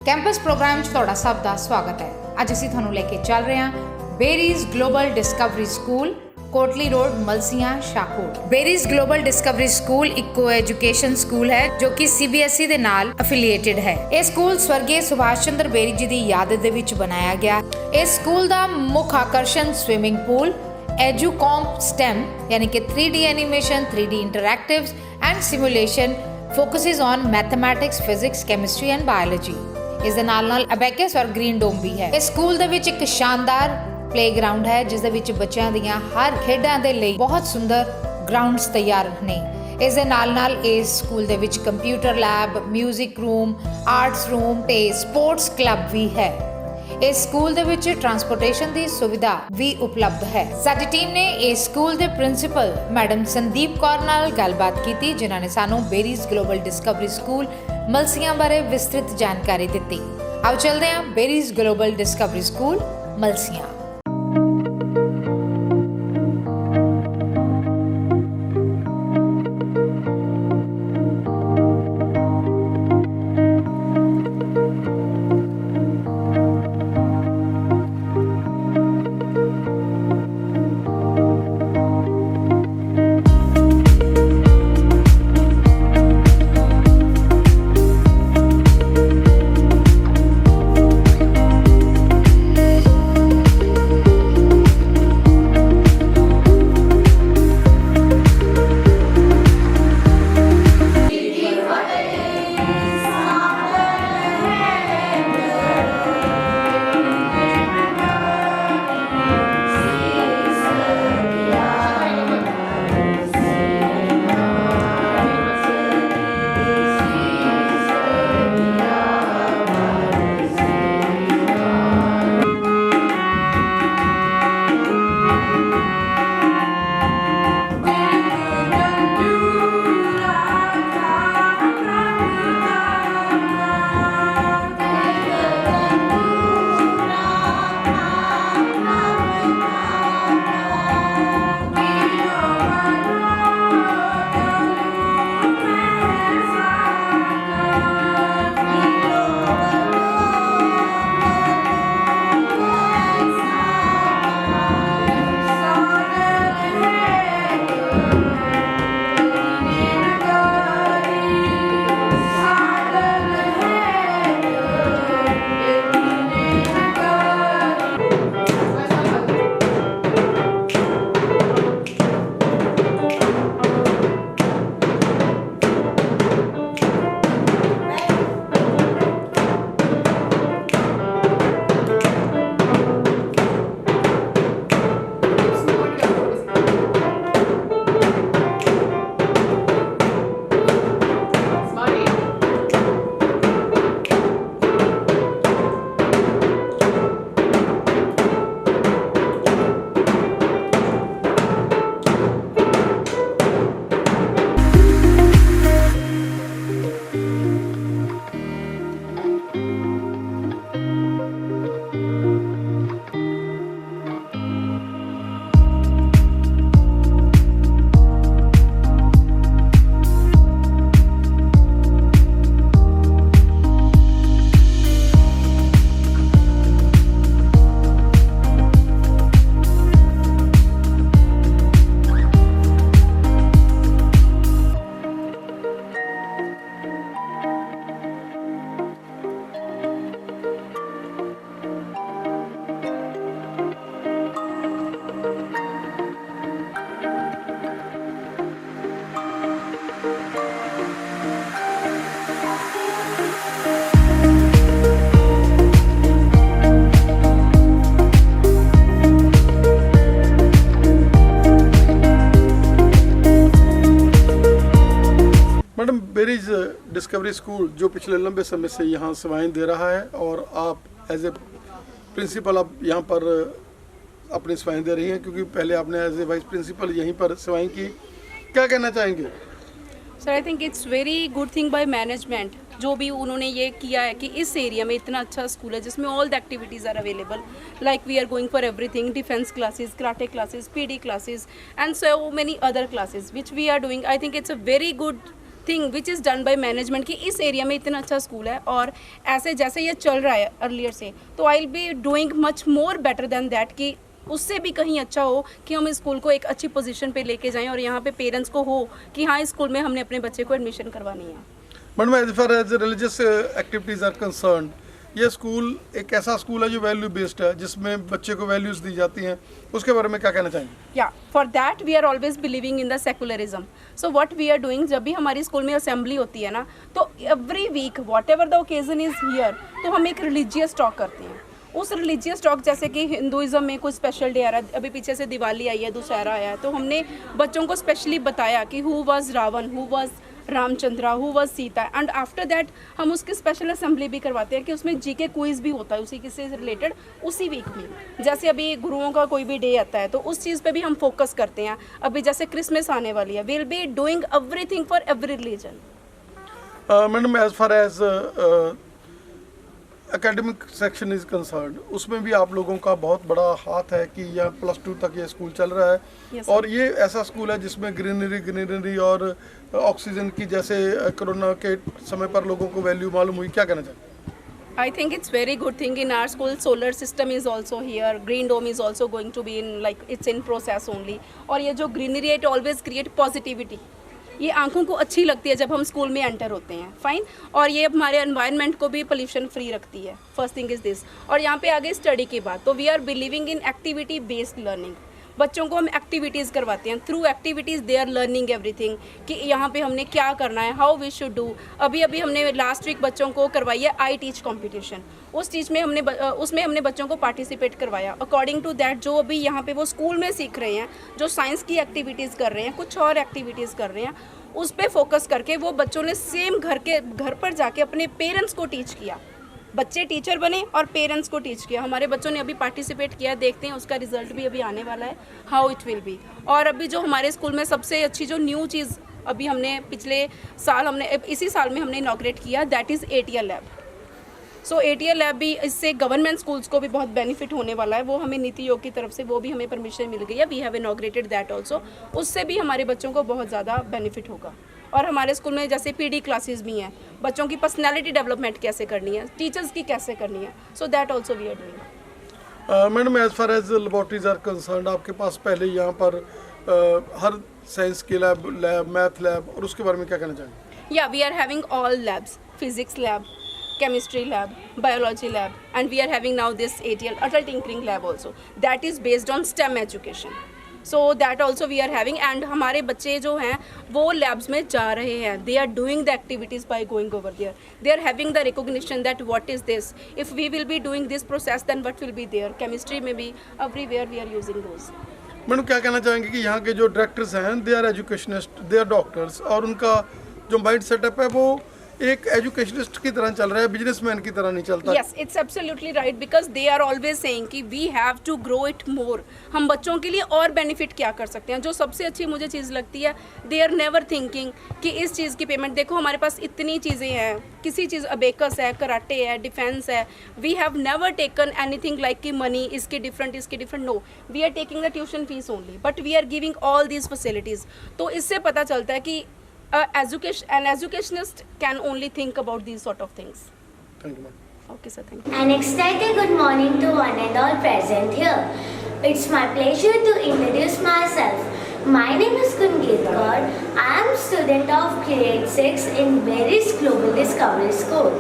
Campus programme 'ਚ ਤੁਹਾਡਾ ਸਭ ਦਾ ਸਵਾਗਤ ਹੈ। ਅੱਜ ਅਸੀਂ ਤੁਹਾਨੂੰ ਲੈ ਕੇ ਚੱਲ ਰਹੇ ਹਾਂ Beri's global discovery school, Kotli road, Malsian, Shahkot. Beri's global discovery school ਇੱਕ ਐਜੂਕੇਸ਼ਨ ਸਕੂਲ ਹੈ ਜੋ ਕਿ CBSE ਦੇ ਨਾਲ ਐਫੀਲੀਏਟਡ ਹੈ। ਇਹ ਸਕੂਲ ਸਵਰਗੀ ਸੁਭਾਸ਼ ਚੰਦਰ ਬੇਰੀ ਜੀ ਦੀ ਯਾਦ ਦੇ ਵਿੱਚ ਬਣਾਇਆ ਗਿਆ। ਇਸ ਸਕੂਲ ਦਾ ਮੁੱਖ ਆਕਰਸ਼ਣ ਸਵਿਮਿੰਗ ਪੂਲ, ਐਜੂਕॉम STEM यानी कि 3D animation, 3D interactives and simulation focuses on mathematics, physics, chemistry and biology. ਇਸ ਦੇ ਨਾਲ ਅਬੈਕਸ ਔਰ ਗ੍ਰੀਨ ਡੋਮ ਵੀ ਹੈ। ਇਸ ਸਕੂਲ ਦੇ ਵਿੱਚ ਇੱਕ ਸ਼ਾਨਦਾਰ ਪਲੇਗਰਾਉਂਡ ਹੈ ਜਿਸ ਦੇ ਵਿੱਚ ਬੱਚਿਆਂ ਦੀਆਂ ਹਰ ਖੇਡਾਂ ਦੇ ਲਈ ਬਹੁਤ ਸੁੰਦਰ ਗਰਾਊਂਡਸ ਤਿਆਰ ਨੇ। ਇਸ ਦੇ ਨਾਲ ਇਸ ਸਕੂਲ ਦੇ ਵਿੱਚ computer lab, music room, arts room ਤੇ ਸਪੋਰਟਸ ਕਲੱਬ ਵੀ ਹੈ। ਇਸ ਸਕੂਲ ਦੇ ਵਿੱਚ ਟਰਾਂਸਪੋਰਟੇਸ਼ਨ ਦੀ ਸੁਵਿਧਾ ਵੀ ਉਪਲਬਧ ਹੈ। ਸਾਡੀ ਟੀਮ ਨੇ ਇਸ ਸਕੂਲ ਦੇ ਪ੍ਰਿੰਸੀਪਲ ਮੈਡਮ ਸੰਦੀਪ ਕੌਰ ਨਾਲ ਗੱਲਬਾਤ ਕੀਤੀ ਜਿਨ੍ਹਾਂ ਨੇ ਸਾਨੂੰ Beri's global discovery school Malsian ਬਾਰੇ ਵਿਸਤ੍ਰਿਤ ਜਾਣਕਾਰੀ ਦਿੱਤੀ। ਆਓ ਚੱਲਦੇ ਹਾਂ Beri's global discovery school Malsian. Madam, Beri's discovery school जो पिछले लंबे समय से यहाँ सेवाएं दे रहा है और आप एज ए प्रिंसिपल आप यहाँ पर अपनी सेवाएं दे रही हैं, क्योंकि पहले आपने एज ए वाइस प्रिंसिपल यहीं पर सेवाएं की, क्या कहना चाहेंगे? Sir, I think it's very good thing by management जो भी उन्होंने ये किया है कि इस एरिया में इतना अच्छा स्कूल है जिसमें all the activities are available, like we are going for everything, defence classes, karate classes, PD classes and so many other classes which we are doing. I think it's a very good thing which is done by management कि इस area में इतना अच्छा school है और ऐसे जैसे ये चल रहा है अर्लियर से, तो I will be doing much more better than that कि उससे भी कहीं अच्छा हो कि हम इस स्कूल को एक अच्छी पोजीशन पे लेके जाएं और यहाँ पे पेरेंट्स को हो कि हाँ इस स्कूल में हमने अपने बच्चे को एडमिशन करवानी है। Madam, as far as religious activities are concern, ये स्कूल एक ऐसा स्कूल है जो वैल्यू बेस्ड है, जिसमें बच्चे को वैल्यूज़ दी जाती हैं, उसके बारे में क्या कहना चाहेंगे? Yeah for that we are always believing in the secularism. So what we are doing, जब भी हमारी स्कूल में असेंबली होती है ना, तो every week whatever the occasion is here, तो हम एक रिलीजियस टॉक करते हैं। उस रिलीजियस टॉक, जैसे कि हिंदुज़म में कोई स्पेशल डे आ रहा है, अभी पीछे से दिवाली आई है, दुशहरा आया है, तो हमने बच्चों को स्पेशली बताया कि who was Ravana, who was Ramchandra, who was Sita, and after that हम उसकी स्पेशल असेंबली भी करवाते हैं कि उसमें जीके क्विज भी होता है उसी से रिलेटेड उसी वीक में। जैसे अभी गुरुओं का कोई भी डे आता है तो उस चीज़ पे भी हम फोकस करते हैं। अभी जैसे क्रिसमस आने वाली है, we will be doing everything for every religion. Madam, as far as academic section is concern, उसमें भी आप लोगों का बहुत बड़ा हाथ है कि यह +2 तक ये स्कूल चल रहा है। Yes, और ये ऐसा स्कूल है जिसमें ग्रीनरी और ऑक्सीजन की, जैसे कोरोना के समय पर लोगों को वैल्यू मालूम हुई, क्या कहना चाहिए? I think it's very good thing in our school. Solar system is also here. Green dome is also going to be in, like it's in process only. और ये जो greenery it always create positivity. ये आंखों को अच्छी लगती है जब हम स्कूल में एंटर होते हैं, फाइन। और ये हमारे एनवायरनमेंट को भी पोल्यूशन फ्री रखती है। First thing is this. और यहाँ पे आगे स्टडी की बात, तो we are believing in activity based learning. बच्चों को हम एक्टिविटीज़ करवाते हैं, through activities they are learning everything कि यहाँ पे हमने क्या करना है, हाउ वी शुड डू। अभी हमने लास्ट वीक बच्चों को करवाई है आई टीच कॉम्पिटिशन। उस चीज़ में उसमें हमने बच्चों को पार्टिसिपेट करवाया। अकॉर्डिंग टू दैट जो अभी यहाँ पे वो स्कूल में सीख रहे हैं, जो साइंस की एक्टिविटीज़ कर रहे हैं, कुछ और एक्टिविटीज़ कर रहे हैं, उस पर फोकस करके वो बच्चों ने सेम घर पर जाके अपने पेरेंट्स को टीच किया। बच्चे टीचर बने और पेरेंट्स को टीच किया। हमारे बच्चों ने अभी पार्टिसिपेट किया, देखते हैं उसका रिजल्ट भी अभी आने वाला है, हाउ इट विल बी। और अभी जो हमारे स्कूल में सबसे अच्छी जो न्यू चीज़ अभी हमने पिछले साल इसी साल में हमने इनॉग्रेट किया, that is ATL lab. So ATL lab भी, इससे गवर्नमेंट स्कूल्स को भी बहुत बेनिफिट होने वाला है। वो हमें नीति आयोग की तरफ से वो भी हमें परमिशन मिल गई है, we have inaugurated that also. उससे भी हमारे बच्चों को बहुत ज़्यादा बेनिफिट होगा। और हमारे स्कूल में जैसे PD क्लासेस भी हैं, बच्चों की पर्सनैलिटी डेवलपमेंट कैसे करनी है, टीचर्स की कैसे करनी है, so that also we are doing. Madam, as far as laboratories are concern, आपके पास पहले यहाँ पर हर साइंस की लैब, मैथ लैब, और उसके बारे में क्या कहना चाहेंगे? Yeah we are having all labs, physics lab, chemistry lab, biology lab, and we are having now this ATL adult tinkering lab also, that is based on STEM education. So that also we are having, and हमारे बच्चे जो हैं वो labs में जा रहे हैं, they are doing the activities by going over there, they are having the recognition that what is this, if we will be doing this process then what will be there, chemistry में भी everywhere we are using those. मैडम, क्या कहना चाहेंगे कि यहाँ के जो डायरेक्टर्स हैं, they are educationist, they are doctors, और उनका जो माइंड सेटअप है वो एक एजुकेशनिस्ट की तरह चल रहा है, बिजनेसमैन की तरह नहीं चलता। Yes, it's absolutely right, because they are always saying कि we have to grow it more. हम बच्चों के लिए और बेनिफिट क्या कर सकते हैं। जो सबसे अच्छी मुझे चीज़ लगती है, they are never thinking कि इस चीज़ की पेमेंट, देखो हमारे पास इतनी चीज़ें हैं, किसी चीज़ अबेकस है, कराटे है, डिफेंस है, we have never taken anything like कि मनी इसके different, no, we are taking the tuition fees only, but we are giving all these facilities. तो इससे पता चलता है कि an educationist can only think about these sort of things. Thank you, ma'am. Okay, sir, thank you. An excited good morning to one and all present here. It's my pleasure to introduce myself. My name is Kungit Kaur. I am student of grade 6 in Berries Global Discovery School.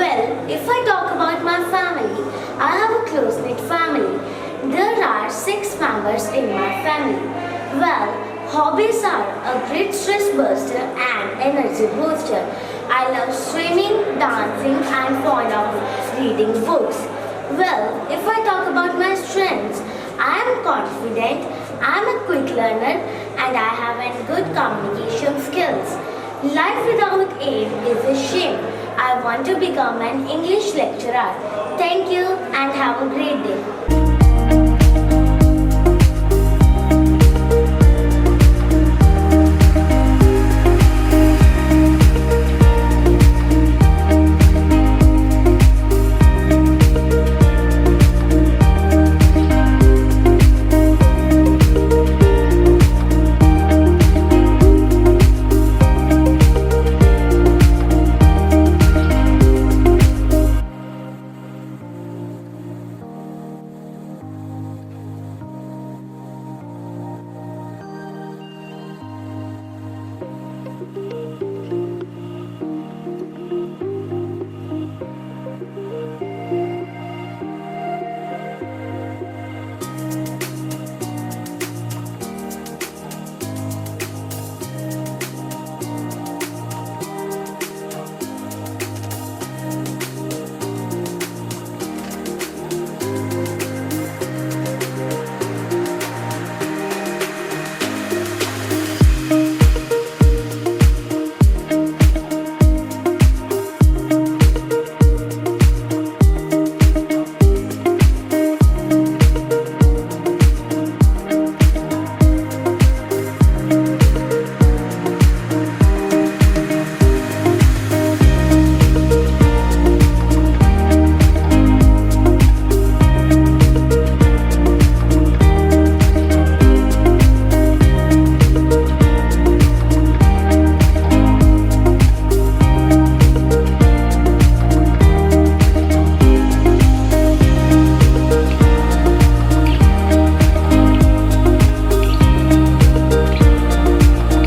Well, if I talk about my family, I have a close-knit family. There are 6 members in my family. Well, hobbies are a great stress buster and energy booster. I love swimming, dancing and fond of reading books. Well, if I talk about my strengths, I am confident, I am a quick learner and I have a good communication skills. Life without aim is a shame. I want to become an English lecturer. Thank you and have a great day.